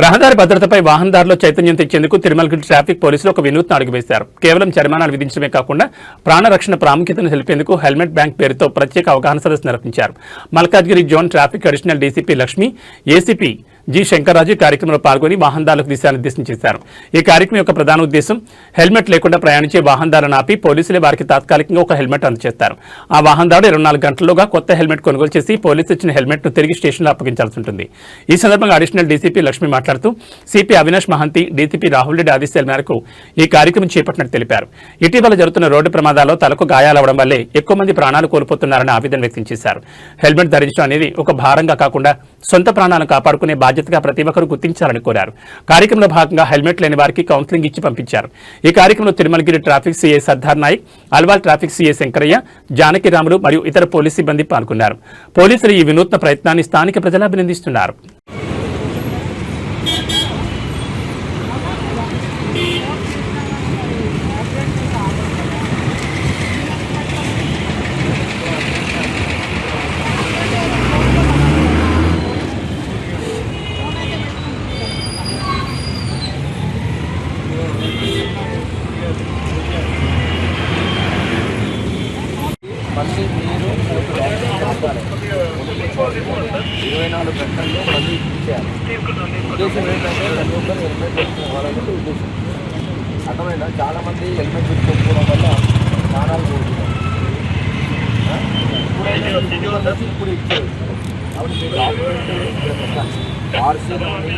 రహదారి భద్రతపై వాహనదారులు చైతన్యం తెచ్చేందుకు తిరుమలగిరి ట్రాఫిక్ పోలీసులు ఒక వినూత్న అడుగు వేశారు. కేవలం జరిమానాలు విధించడమే కాకుండా ప్రాణరక్షణ ప్రాముఖ్యతను తెలిపేందుకు హెల్మెట్ బ్యాంక్ పేరుతో ప్రత్యేక అవగాహన సదస్సు నిర్వహించారు. Malkajgiri zone traffic additional DCP Lakshmi, ACP G Shankarraju కార్యక్రమంలో పాల్గొని వాహనదారులకు దిశానిర్దేశం చేశారు. ఈ కార్యక్రమం యొక్క ప్రధాన ఉద్దేశం హెల్మెట్ లేకుండా ప్రయాణించే వాహనదారులను ఆపి పోలీసులే వారికి తాత్కాలికంగా ఒక హెల్మెట్ అందజేస్తారు. ఆ వాహనదారుడు 24 గంటల్లోగా కొత్త హెల్మెట్ కొనుగోలు చేసి పోలీసు ఇచ్చిన హెల్మెట్ ను తిరిగి స్టేషన్లో అప్పగించాల్సి ఉంటుంది. ఈ సందర్భంగా అడిషనల్ డీసీపీ లక్ష్మి మాట్లాడుతూ సిపి అవినాష్ మహంతి, డీసీపీ రాహుల్ రెడ్డి ఆదేశాల మేరకు ఈ కార్యక్రమం చేపట్టినట్టు తెలిపారు. ఇటీవల జరుగుతున్న రోడ్డు ప్రమాదాల్లో తలకు గాయాలవడం వల్లే ఎక్కువ మంది ప్రాణాలు కోల్పోతున్నారని ఆవేదన వ్యక్తం చేశారు. హెల్మెట్ ధరించడం అనేది ఒక భారంగా కాకుండా సొంత ప్రాణాలను కాపాడుకునే బాధ్యతగా ప్రతి ఒక్కరూ గుర్తించాలని కోరారు. కార్యక్రమంలో భాగంగా హెల్మెట్ లేని వారికి కౌన్సిలింగ్ ఇచ్చి పంపించారు. ఈ కార్యక్రమంలో Tirumalagiri traffic CI Sardar Naik, Alwal traffic CI Shankaraiah, Janakiramulu మరియు ఇతర పోలీసు సిబ్బంది పాల్గొన్నారు. పోలీసులు ఈ వినూత్న ప్రయత్నాన్ని స్థానిక ప్రజలు అభినందిస్తున్నారు. మళ్ళీ మీరు 24 గంటల్లో మళ్ళీ ఇచ్చేయాలి. ఉద్దేశం ఏంటంటే ప్రతి ఒక్కరు హెల్మెట్ పెట్టుకోవాలంటే ఉద్దేశం. అర్థమైనా చాలామంది హెల్మెట్ పెట్టుకోకపోవడం వల్ల ప్రాణాలు కోరుతున్నారు. ఇప్పుడు ఇచ్చేది కాబట్టి మీరు డాక్యుమెంట్ ఆర్సీ కానీ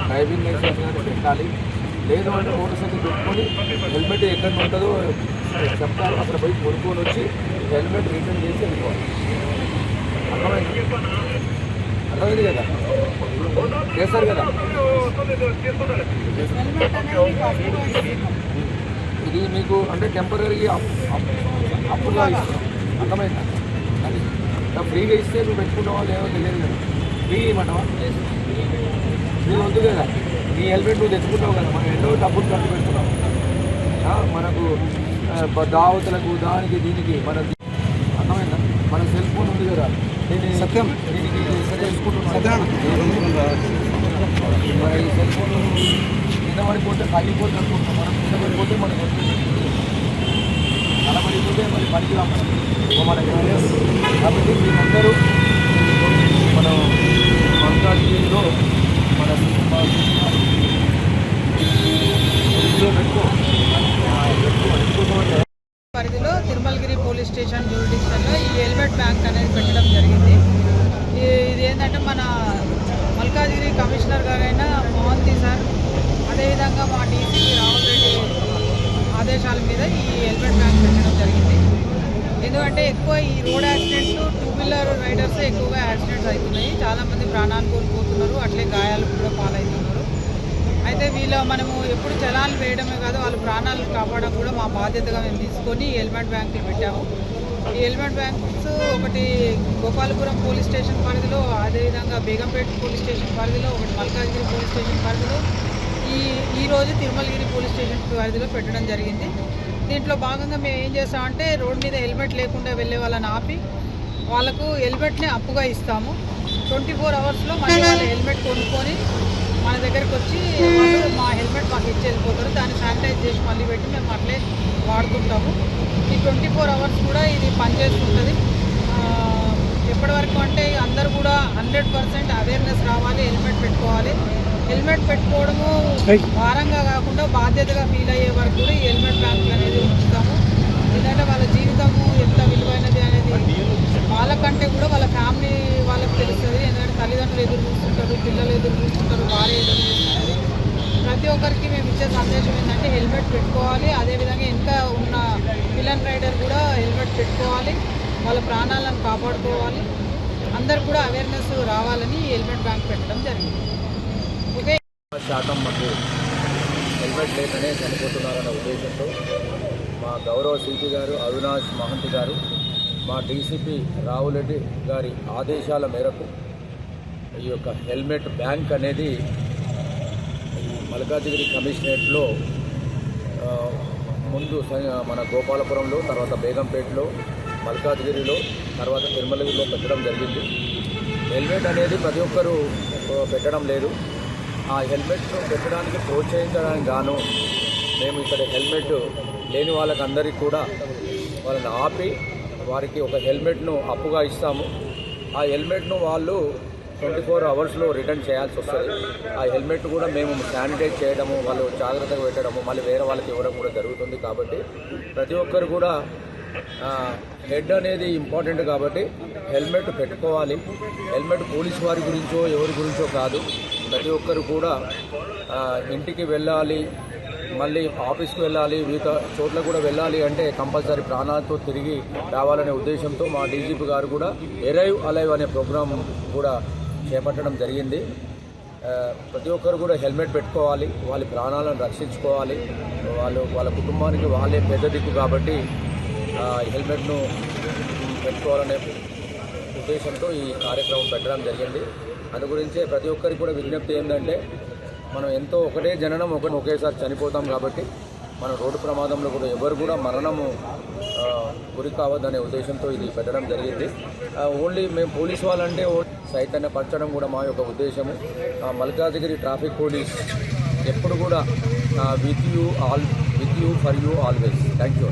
డ్రైవింగ్ లైసెన్స్ కానీ పెట్టాలి. లేదు అంటే మోటార్ సైకిల్ పెట్టుకొని హెల్మెట్ ఎక్కడ ఉంటుందో చెప్తారు, అక్కడ పోయి కొనుక్కొని వచ్చి హెల్మెట్ రిటర్న్ చేసి వెళ్ళిపోవాలి. అర్థమైంది కదా, చేస్తారు కదా. ఇది మీకు అంటే టెంపరీగా అప్పుగా ఇస్తాం. అర్థమైందా? అది ఫ్రీగా ఇస్తే నువ్వు పెట్టుకుంటావా లేదో తెలియదు కదా. ఫ్రీ ఇవ్వమంటావా? ఫ్రీ వద్దు కదా. నీ హెల్మెట్ నువ్వు తెచ్చుకుంటావు కదా, మనం ఎన్నో డబ్బులు ఖర్చు పెట్టుకున్నావు. మనకు దావతులకు దానికి దీనికి మన అర్థమైందా? మన సెల్ ఫోన్ ఉంది కదా, సత్యం దీనికి తెలుసుకుంటున్నాను. ఈ సెల్ ఫోన్ కింద పడిపోతే పగిలిపోతే అనుకుంటున్నాం. మనం కింద పడిపోతే మనకు అలా పడిపోతే మరి పనికి రావాలి కాబట్టి మీరందరూ మనం మల్కాజ్గిరిలో మన పరిధిలో తిరుమలగిరి పోలీస్ స్టేషన్ జ్యూరిడిక్షన్లో ఈ హెల్మెట్ బ్యాంక్ అనేది పెట్టడం జరిగింది. ఇది ఏంటంటే మన మల్కాజ్గిరి కమిషనర్ గారైన మోహంతి సార్, అదేవిధంగా మా డీసీపీ రాహుల్ రెడ్డి ఆదేశాల మీద ఈ హెల్మెట్ బ్యాంక్ పెట్టడం జరిగింది. ఎందుకంటే ఎక్కువ ఈ రోడ్ యాక్సిడెంట్లు, 2 వీలర్ రైడర్స్ ఎక్కువగా యాక్సిడెంట్స్ అవుతున్నాయి. చాలామంది ప్రాణాలు కోల్పోతున్నారు, అట్లే గాయాలు కూడా పాలవుతున్నారు. అయితే మనము ఎప్పుడు చలాన్లు వేయడమే కాదు, వాళ్ళ ప్రాణాలను కాపాడడం కూడా మా బాధ్యతగా మేము తీసుకొని హెల్మెట్ బ్యాంకులు పెట్టాము. ఈ హెల్మెట్ బ్యాంక్స్ ఒకటి గోపాలపురం పోలీస్ స్టేషన్ పరిధిలో, అదేవిధంగా బేగంపేట పోలీస్ స్టేషన్ పరిధిలో, ఒకటి మల్కాజ్గిరి పోలీస్ స్టేషన్ పరిధిలో, ఈరోజు తిరుమలగిరి పోలీస్ స్టేషన్ పరిధిలో పెట్టడం జరిగింది. దీంట్లో భాగంగా మేము ఏం చేస్తామంటే రోడ్ మీద హెల్మెట్ లేకుండా వెళ్ళే వాళ్ళని ఆపి వాళ్ళకు హెల్మెట్ని అప్పుగా ఇస్తాము. 24 అవర్స్లో మళ్ళీ వాళ్ళ హెల్మెట్ కొనుక్కొని మన దగ్గరికి వచ్చి మా హెల్మెట్ మాకు ఇచ్చి వెళ్ళిపోతారు. దాన్ని శానిటైజ్ చేసి మళ్ళీ పెట్టి మేము అట్లే వాడుకుంటాము. ఈ 24 అవర్స్ కూడా ఇది పనిచేస్తుంటుంది. ఎప్పటివరకు అంటే అందరూ కూడా 100% అవేర్నెస్ రావాలి, హెల్మెట్ పెట్టుకోవాలి. హెల్మెట్ పెట్టుకోవడము భారంగా కాకుండా బాధ్యతగా ఫీల్ అయ్యే వరకు కూడా ఈ హెల్మెట్ బ్యాంకులు అనేది ఉంచుతాము. ఎందుకంటే వాళ్ళ జీవితము ఎంత విలువైనది అనేది వాళ్ళకంటే కూడా వాళ్ళ ఫ్యామిలీ వాళ్ళకి తెలుస్తుంది. ఎందుకంటే తల్లిదండ్రులు ఎదురు చూస్తుంటారు, పిల్లలు ఎదురు చూస్తుంటారు, భార్య ఎదురు చూస్తుంటారు. ప్రతి ఒక్కరికి మేము ఇచ్చే సందేశం ఏంటంటే హెల్మెట్ పెట్టుకోవాలి. అదేవిధంగా ఇంకా ఉన్న విలన్ రైడర్ కూడా హెల్మెట్ పెట్టుకోవాలి, వాళ్ళ ప్రాణాలను కాపాడుకోవాలి. అందరు కూడా అవేర్నెస్ రావాలని హెల్మెట్ బ్యాంక్ పెట్టడం జరిగింది. ఓకే, శాతం మాకు హెల్మెట్ లేకనే చనిపోతున్నారన్న ఉద్దేశంతో మా గౌరవ సిపి గారు అవినాష్ మహంతి గారు, మా డీసీపీ రాహుల్ రెడ్డి గారి ఆదేశాల మేరకు ఈ యొక్క హెల్మెట్ బ్యాంక్ అనేది మల్కాజ్గిరి కమిషనరేట్లో ముందు మన గోపాలపురంలో, తర్వాత బేగంపేటలో, మల్కాజ్గిరిలో, తర్వాత తిరుమలగిరిలో పెట్టడం జరిగింది. హెల్మెట్ అనేది ప్రతి ఒక్కరూ పెట్టడం లేదు. ఆ హెల్మెట్ను పెట్టడానికి ప్రోత్సహించడానికి గాను మేము ఇక్కడ హెల్మెట్ లేని వాళ్ళకందరికీ కూడా వాళ్ళని ఆపి వారికి ఒక హెల్మెట్ను అప్పుగా ఇస్తాము. ఆ హెల్మెట్ను వాళ్ళు 24 అవర్స్లో రిటర్న్ చేయాల్సి వస్తుంది. ఆ హెల్మెట్ కూడా మేము శానిటైజ్ చేయడము, వాళ్ళు జాగ్రత్తగా పెట్టడము, మళ్ళీ వేరే వాళ్ళకి ఇవ్వడం కూడా జరుగుతుంది. కాబట్టి ప్రతి ఒక్కరు కూడా హెడ్ అనేది ఇంపార్టెంట్ కాబట్టి హెల్మెట్ పెట్టుకోవాలి. హెల్మెట్ పోలీస్ వారి గురించో ఎవరి గురించో కాదు, ప్రతి ఒక్కరు కూడా ఇంటికి వెళ్ళాలి, మళ్ళీ ఆఫీస్కి వెళ్ళాలి, వివిధ చోట్ల కూడా వెళ్ళాలి అంటే కంపల్సరీ ప్రాణాలతో తిరిగి రావాలనే ఉద్దేశంతో మా డీజీపీ గారు కూడా ఎరైవ్ అలైవ్ అనే ప్రోగ్రాం కూడా చేపట్టడం జరిగింది. ప్రతి ఒక్కరు కూడా హెల్మెట్ పెట్టుకోవాలి, వాళ్ళ ప్రాణాలను రక్షించుకోవాలి. వాళ్ళ కుటుంబానికి వాళ్ళే పెద్ద దిక్కు కాబట్టి హెల్మెట్ను పెట్టుకోవాలనే ఉద్దేశంతో ఈ కార్యక్రమం పెట్టడం జరిగింది. అందు గురించే ప్రతి ఒక్కరికి కూడా విజ్ఞప్తి ఏంటంటే, మనం ఎంతో ఒకటే జననం ఒకేసారి చనిపోతాం కాబట్టి మనం రోడ్డు ప్రమాదంలో కూడా ఎవరు కూడా మరణము గురి కావద్దనే ఉద్దేశంతో ఇది పెట్టడం జరిగింది. ఓన్లీ మేము పోలీస్ వాళ్ళంటే చైతన్యపరచడం కూడా మా యొక్క ఉద్దేశము. మల్కాజిగిరి ట్రాఫిక్ పోలీస్ ఎప్పుడు కూడా with you for you always. Thank you.